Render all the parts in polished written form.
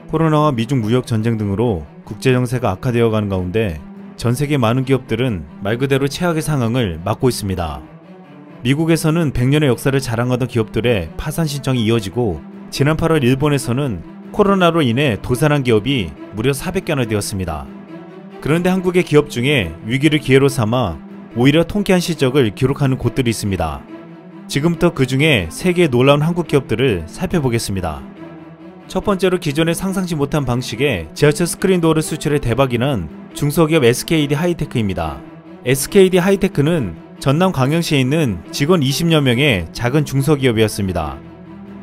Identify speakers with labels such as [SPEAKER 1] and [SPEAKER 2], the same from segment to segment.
[SPEAKER 1] 코로나와 미중 무역 전쟁 등으로 국제 정세가 악화되어 가는 가운데 전 세계 많은 기업들은 말 그대로 최악의 상황을 맞고 있습니다. 미국에서는 100년의 역사를 자랑하던 기업들의 파산 신청이 이어지고, 지난 8월 일본에서는 코로나로 인해 도산한 기업이 무려 400개나 되었습니다. 그런데 한국의 기업 중에 위기를 기회로 삼아 오히려 통쾌한 실적을 기록하는 곳들이 있습니다. 지금부터 그 중에 3개의 놀라운 한국 기업들을 살펴보겠습니다. 첫 번째로, 기존에 상상치 못한 방식의 지하철 스크린도어를 수출해 대박이 난 중소기업 SKD 하이테크입니다. SKD 하이테크는 전남 광양시에 있는 직원 20여 명의 작은 중소기업이었습니다.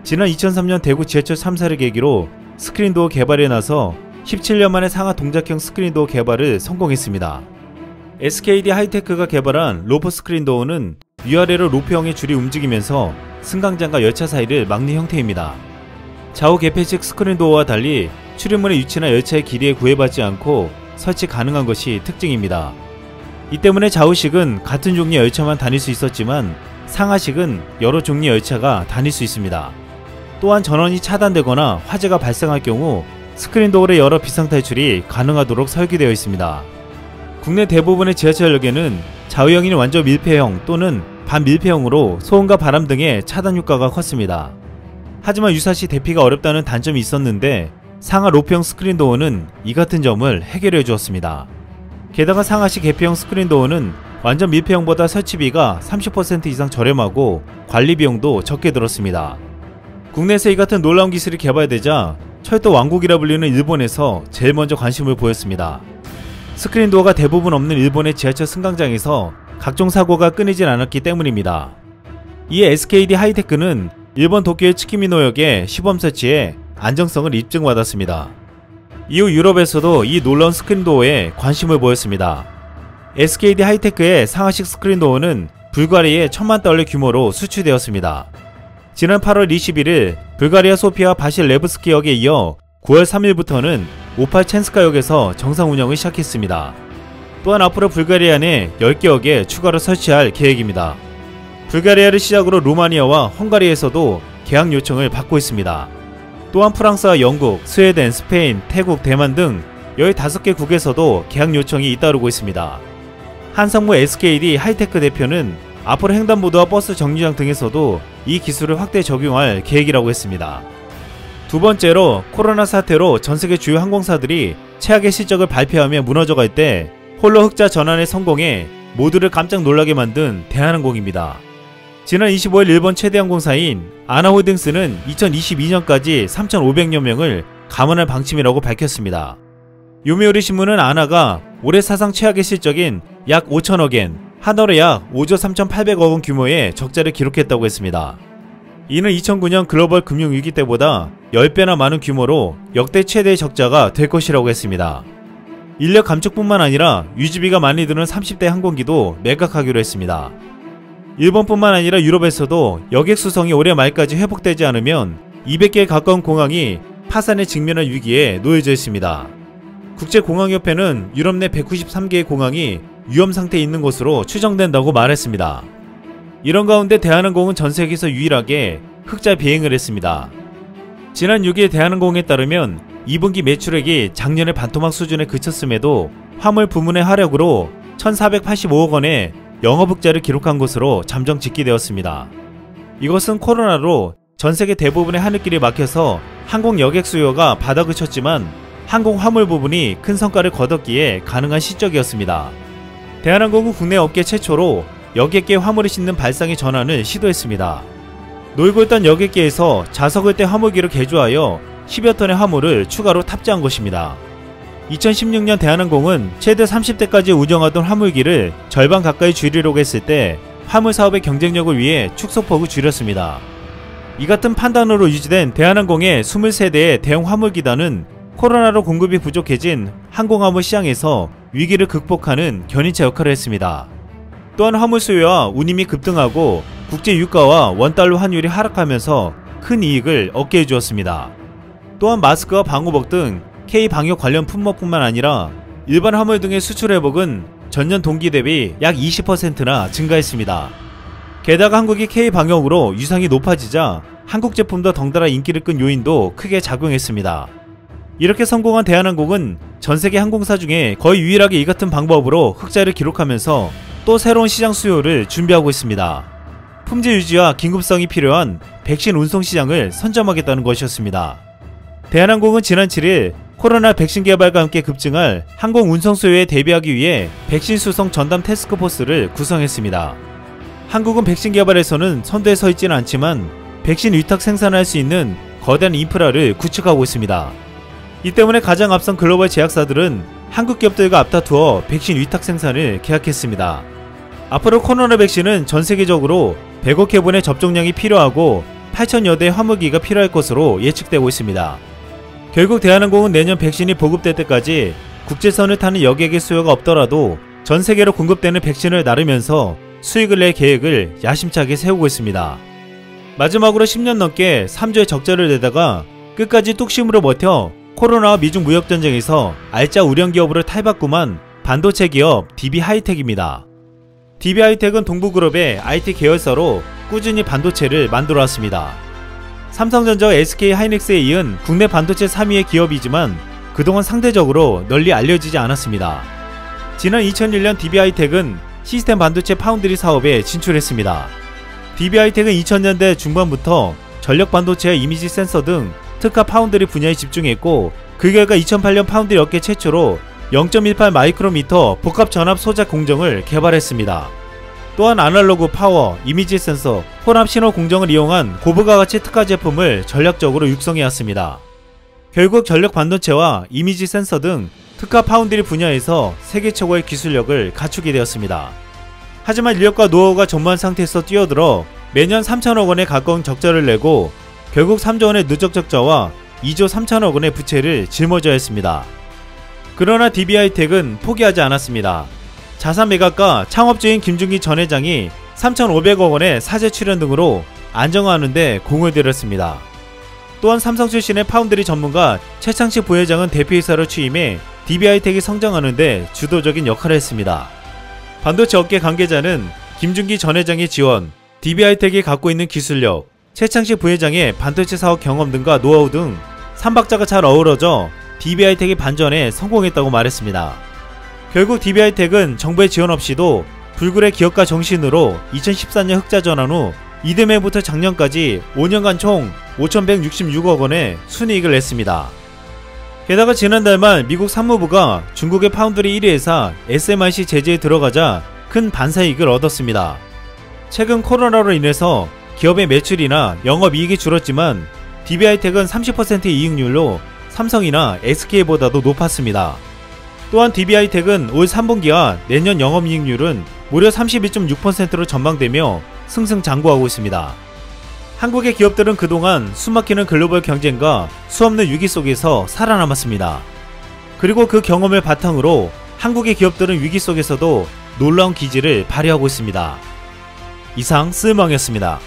[SPEAKER 1] 지난 2003년 대구 지하철 3사를 계기로 스크린도어 개발에 나서 17년 만에 상하 동작형 스크린도어 개발을 성공했습니다. SKD 하이테크가 개발한 로퍼 스크린도어는 위아래로 로프형의 줄이 움직이면서 승강장과 열차 사이를 막는 형태입니다. 좌우 개폐식 스크린도어와 달리 출입문의 위치나 열차의 길이에 구애받지 않고 설치 가능한 것이 특징입니다. 이 때문에 좌우식은 같은 종류의 열차만 다닐 수 있었지만 상하식은 여러 종류의 열차가 다닐 수 있습니다. 또한 전원이 차단되거나 화재가 발생할 경우 스크린도어를 열어 비상탈출이 가능하도록 설계되어 있습니다. 국내 대부분의 지하철역에는 좌우형인 완전 밀폐형 또는 반밀폐형으로 소음과 바람 등의 차단 효과가 컸습니다. 하지만 유사시 대피가 어렵다는 단점이 있었는데 상하 로프형 스크린도어는 이 같은 점을 해결해 주었습니다. 게다가 상하식 개폐형 스크린도어는 완전 밀폐형보다 설치비가 30% 이상 저렴하고 관리비용도 적게 들었습니다. 국내에서 이 같은 놀라운 기술이 개발되자 철도 왕국이라 불리는 일본에서 제일 먼저 관심을 보였습니다. 스크린도어가 대부분 없는 일본의 지하철 승강장에서 각종 사고가 끊이질 않았기 때문입니다. 이에 SKD 하이테크는 일본 도쿄의 츠키미노역에 시범 설치해 안정성을 입증받았습니다. 이후 유럽에서도 이 놀라운 스크린도어에 관심을 보였습니다. SKD 하이테크의 상하식 스크린도어는 불가리아에 1000만 달러 규모로 수출되었습니다. 지난 8월 21일 불가리아 소피아 바실 레브스키역에 이어 9월 3일부터는 오팔 첸스카역에서 정상 운영을 시작했습니다. 또한 앞으로 불가리아 내 10개 역에 추가로 설치할 계획입니다. 불가리아를 시작으로 루마니아와 헝가리에서도 계약 요청을 받고 있습니다. 또한 프랑스와 영국, 스웨덴, 스페인, 태국, 대만 등 15개 국에서도 계약 요청이 잇따르고 있습니다. 한성무 SKD 하이테크 대표는 앞으로 횡단보도와 버스 정류장 등에서도 이 기술을 확대 적용할 계획이라고 했습니다. 두 번째로, 코로나 사태로 전세계 주요 항공사들이 최악의 실적을 발표하며 무너져갈 때 홀로 흑자 전환에 성공해 모두를 깜짝 놀라게 만든 대한항공입니다. 지난 25일 일본 최대 항공사인 아나홀딩스는 2022년까지 3,500여 명을 감원할 방침이라고 밝혔습니다. 요미우리 신문은 아나가 올해 사상 최악의 실적인 약 5천억엔, 한화로 약 5조 3,800억 원 규모의 적자를 기록했다고 했습니다. 이는 2009년 글로벌 금융위기 때보다 10배나 많은 규모로 역대 최대의 적자가 될 것이라고 했습니다. 인력 감축뿐만 아니라 유지비가 많이 드는 30대 항공기도 매각하기로 했습니다. 일본뿐만 아니라 유럽에서도 여객 수송이 올해 말까지 회복되지 않으면 200개에 가까운 공항이 파산에 직면할 위기에 놓여져 있습니다. 국제공항협회는 유럽 내 193개의 공항이 위험 상태에 있는 것으로 추정된다고 말했습니다. 이런 가운데 대한항공은 전 세계에서 유일하게 흑자 비행을 했습니다. 지난 6일 대한항공에 따르면 2분기 매출액이 작년의 반토막 수준에 그쳤음에도 화물 부문의 하락으로 1,485억 원의 영업흑자를 기록한 것으로 잠정 집계되었습니다. 이것은 코로나로 전세계 대부분의 하늘길이 막혀서 항공 여객 수요가 바닥을 쳤지만 항공 화물 부분이 큰 성과를 거뒀기에 가능한 실적이었습니다. 대한항공은 국내 업계 최초로 여객기에 화물을 싣는 발상의 전환을 시도했습니다. 놀고 있던 여객기에서 자석을 뗀 화물기를 개조하여 10여 톤의 화물을 추가로 탑재한 것입니다. 2016년 대한항공은 최대 30대까지 운영하던 화물기를 절반 가까이 줄이려고 했을 때 화물 사업의 경쟁력을 위해 축소폭을 줄였습니다. 이 같은 판단으로 유지된 대한항공의 23대의 대형 화물기단은 코로나로 공급이 부족해진 항공화물 시장에서 위기를 극복하는 견인차 역할을 했습니다. 또한 화물 수요와 운임이 급등하고 국제 유가와 원달러 환율이 하락하면서 큰 이익을 얻게 해주었습니다. 또한 마스크와 방호복 등 K방역 관련 품목뿐만 아니라 일반 화물 등의 수출 회복은 전년 동기 대비 약 20%나 증가했습니다. 게다가 한국이 K방역으로 유상이 높아지자 한국 제품도 덩달아 인기를 끈 요인도 크게 작용했습니다. 이렇게 성공한 대한항공은 전세계 항공사 중에 거의 유일하게 이 같은 방법으로 흑자를 기록하면서 또 새로운 시장 수요를 준비하고 있습니다. 품질 유지와 긴급성이 필요한 백신 운송 시장을 선점하겠다는 것이었습니다. 대한항공은 지난 7일 코로나 백신 개발과 함께 급증할 항공 운송 수요에 대비하기 위해 백신 수송 전담 태스크포스를 구성했습니다. 한국은 백신 개발에서는 선두에 서 있지는 않지만 백신 위탁 생산할 수 있는 거대한 인프라를 구축하고 있습니다. 이 때문에 가장 앞선 글로벌 제약사들은 한국 기업들과 앞다투어 백신 위탁 생산을 계약했습니다. 앞으로 코로나 백신은 전 세계적으로 100억 회분의 접종량이 필요하고 8천여 대의 화물기가 필요할 것으로 예측되고 있습니다. 결국 대한항공은 내년 백신이 보급될 때까지 국제선을 타는 여객의 수요가 없더라도 전 세계로 공급되는 백신을 나르면서 수익을 낼 계획을 야심차게 세우고 있습니다. 마지막으로 10년 넘게 3조의 적자를 내다가 끝까지 뚝심으로 버텨 코로나와 미중 무역전쟁에서 알짜 우량기업으로 탈바꿈한 반도체 기업 DB하이텍입니다. DB하이텍은 동부그룹의 IT 계열사로 꾸준히 반도체를 만들어 왔습니다. 삼성전자와 SK하이닉스에 이은 국내 반도체 3위의 기업이지만 그동안 상대적으로 널리 알려지지 않았습니다. 지난 2001년 DB하이텍은 시스템 반도체 파운드리 사업에 진출했습니다. DB하이텍은 2000년대 중반부터 전력 반도체와 이미지 센서 등 특화 파운드리 분야에 집중했고 그 결과 2008년 파운드리 업계 최초로 0.18 마이크로미터 복합 전압 소자 공정을 개발했습니다. 또한 아날로그 파워, 이미지 센서, 혼합 신호 공정을 이용한 고부가 가치 특화 제품을 전략적으로 육성해왔습니다. 결국 전력 반도체와 이미지 센서 등 특화 파운드리 분야에서 세계 최고의 기술력을 갖추게 되었습니다. 하지만 인력과 노하우가 전무한 상태에서 뛰어들어 매년 3천억 원에 가까운 적자를 내고 결국 3조 원의 누적 적자와 2조 3천억 원의 부채를 짊어져야 했습니다. 그러나 DB하이텍은 포기하지 않았습니다. 자산 매각과 창업주인 김준기 전 회장이 3,500억 원의 사재 출연 등으로 안정화하는 데 공을 들였습니다. 또한 삼성 출신의 파운드리 전문가 최창식 부회장은 대표이사로 취임해 DB하이텍이 성장하는 데 주도적인 역할을 했습니다. 반도체 업계 관계자는 김준기 전 회장의 지원, DB하이텍이 갖고 있는 기술력, 최창식 부회장의 반도체 사업 경험 등과 노하우 등 3박자가 잘 어우러져 DB하이텍의 반전에 성공했다고 말했습니다. 결국 DB하이텍은 정부의 지원 없이도 불굴의 기업가 정신으로 2014년 흑자 전환 후 이듬해부터 작년까지 5년간 총 5,166억 원의 순이익을 냈습니다. 게다가 지난달 말 미국 상무부가 중국의 파운드리 1위 회사 SMIC 제재에 들어가자 큰 반사이익을 얻었습니다. 최근 코로나로 인해서 기업의 매출이나 영업이익이 줄었지만 DB하이텍은 30%의 이익률로 삼성이나 SK보다도 높았습니다. 또한 DB하이텍은 올 3분기와 내년 영업이익률은 무려 32.6%로 전망되며 승승장구하고 있습니다. 한국의 기업들은 그동안 숨막히는 글로벌 경쟁과 수없는 위기 속에서 살아남았습니다. 그리고 그 경험을 바탕으로 한국의 기업들은 위기 속에서도 놀라운 기지를 발휘하고 있습니다. 이상 쓸망이었습니다.